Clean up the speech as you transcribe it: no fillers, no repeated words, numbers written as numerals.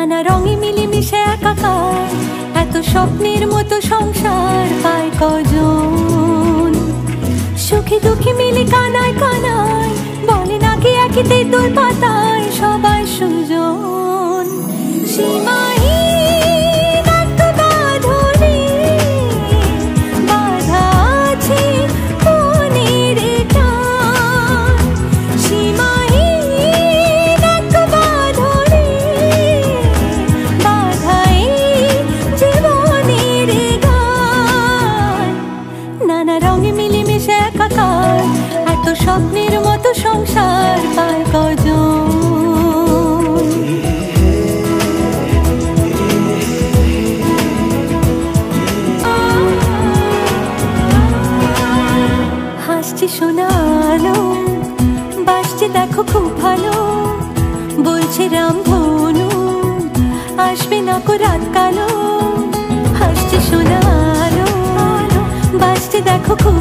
নানা রঙে মিলেমিশে একাকার, এত স্বপ্নের মতো সংসার পায় কজন। সুখে দুঃখে মিলে কানায় কানায়, বলে নাকি একই তেঁতুল পাতায় সবাই সুজন। সীমাহীন এক বাঁধনে বাঁধা আছে মনের টান, সীমাহীন এক বাঁধনে বাঁধা এই জীবনের গান। নানা রঙে মিলেমিশে একাকার, এত স্বপ্নের মতো সংসার পায় কজন। হাসছে শোনালো, বাসছে দেখো খুব ভালো, বলছে রামধনু আসবে না কো রাত কালো। হাসছে শোনালো, বাসছে দেখো খুব